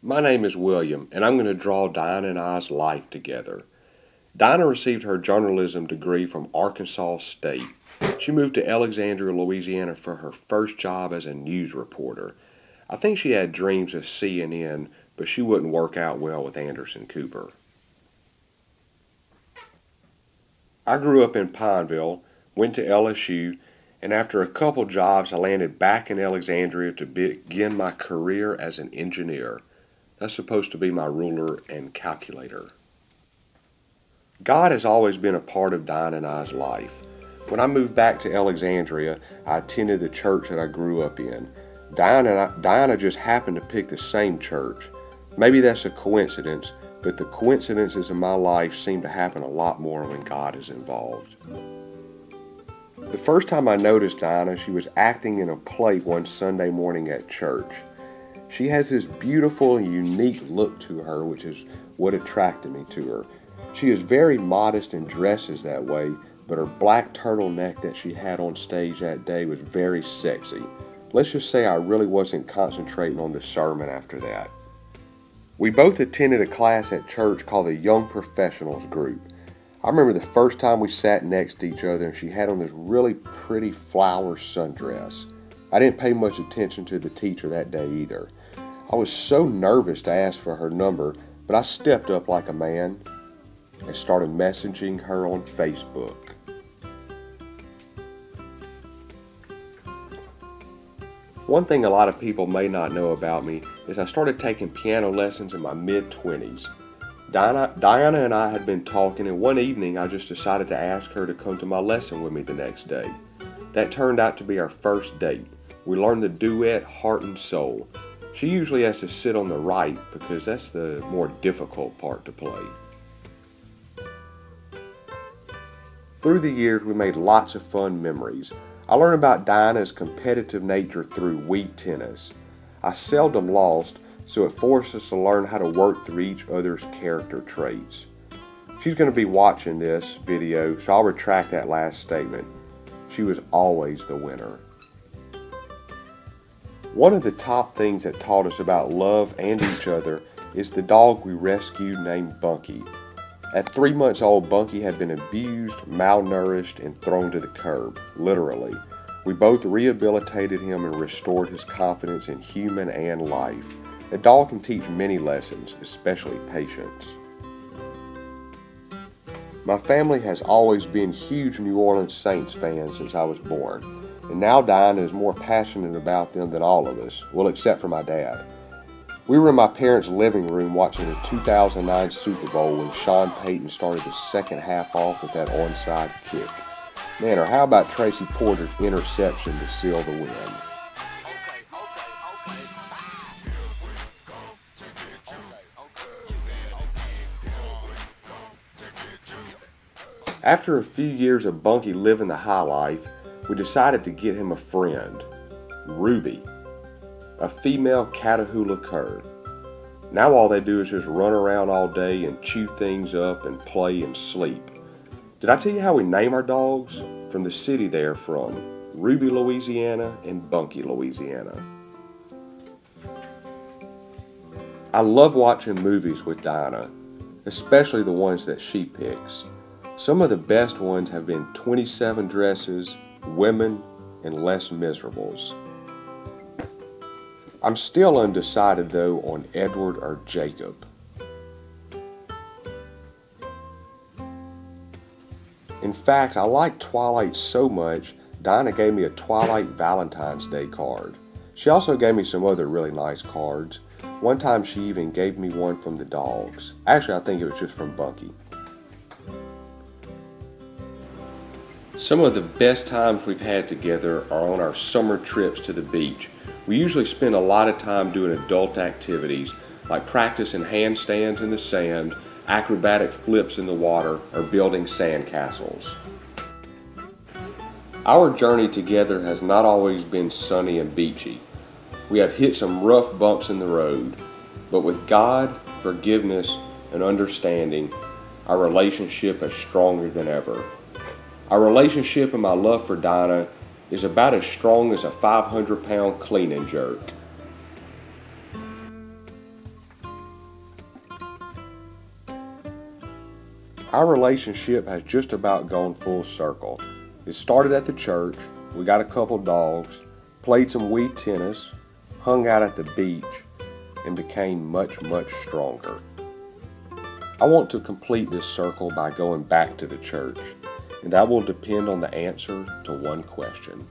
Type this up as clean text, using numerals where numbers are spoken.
My name is William, and I'm going to draw Diana and I's life together. Diana received her journalism degree from Arkansas State. She moved to Alexandria, Louisiana for her first job as a news reporter. I think she had dreams of CNN, but she wouldn't work out well with Anderson Cooper. I grew up in Pineville, went to LSU, and after a couple jobs, I landed back in Alexandria to begin my career as an engineer. That's supposed to be my ruler and calculator. God has always been a part of Diana and I's life. When I moved back to Alexandria, I attended the church that I grew up in. Diana just happened to pick the same church. Maybe that's a coincidence, but the coincidences in my life seem to happen a lot more when God is involved. The first time I noticed Diana, she was acting in a play one Sunday morning at church. She has this beautiful and unique look to her, which is what attracted me to her. She is very modest and dresses that way, but her black turtleneck that she had on stage that day was very sexy. Let's just say I really wasn't concentrating on the sermon after that. We both attended a class at church called the Young Professionals Group. I remember the first time we sat next to each other and she had on this really pretty flower sundress. I didn't pay much attention to the teacher that day either. I was so nervous to ask for her number, but I stepped up like a man and started messaging her on Facebook. One thing a lot of people may not know about me is I started taking piano lessons in my mid-20s. Diana and I had been talking, and one evening I just decided to ask her to come to my lesson with me the next day. That turned out to be our first date. We learned the duet Heart and Soul. She usually has to sit on the right because that's the more difficult part to play. Through the years, we made lots of fun memories. I learned about Diana's competitive nature through Wii Tennis. I seldom lost, so it forced us to learn how to work through each other's character traits. She's going to be watching this video, so I'll retract that last statement. She was always the winner. One of the top things that taught us about love and each other is the dog we rescued named Bunky. At 3 months old, Bunky had been abused, malnourished, and thrown to the curb, literally. We both rehabilitated him and restored his confidence in human and life. A dog can teach many lessons, especially patience. My family has always been huge New Orleans Saints fans since I was born, and now Diana is more passionate about them than all of us, well, except for my dad. We were in my parents' living room watching the 2009 Super Bowl when Sean Payton started the second half off with that onside kick. Man, or how about Tracy Porter's interception to seal the win? After a few years of Bunky living the high life, we decided to get him a friend, Ruby, a female Catahoula cur. Now all they do is just run around all day and chew things up and play and sleep. Did I tell you how we name our dogs? From the city they're from, Ruby, Louisiana and Bunky, Louisiana. I love watching movies with Diana, especially the ones that she picks. Some of the best ones have been 27 Dresses, Women, and Les Miserables. I'm still undecided though on Edward or Jacob. In fact, I like Twilight so much, Diana gave me a Twilight Valentine's Day card. She also gave me some other really nice cards. One time she even gave me one from the dogs. Actually, I think it was just from Bunky. Some of the best times we've had together are on our summer trips to the beach. We usually spend a lot of time doing adult activities like practicing handstands in the sand, acrobatic flips in the water, or building sand castles. Our journey together has not always been sunny and beachy. We have hit some rough bumps in the road, but with God, forgiveness, and understanding, our relationship is stronger than ever. Our relationship and my love for Diana is about as strong as a 500-pound clean and jerk. Our relationship has just about gone full circle. It started at the church, we got a couple dogs, played some Wii tennis, hung out at the beach, and became much, much stronger. I want to complete this circle by going back to the church, and that will depend on the answer to one question.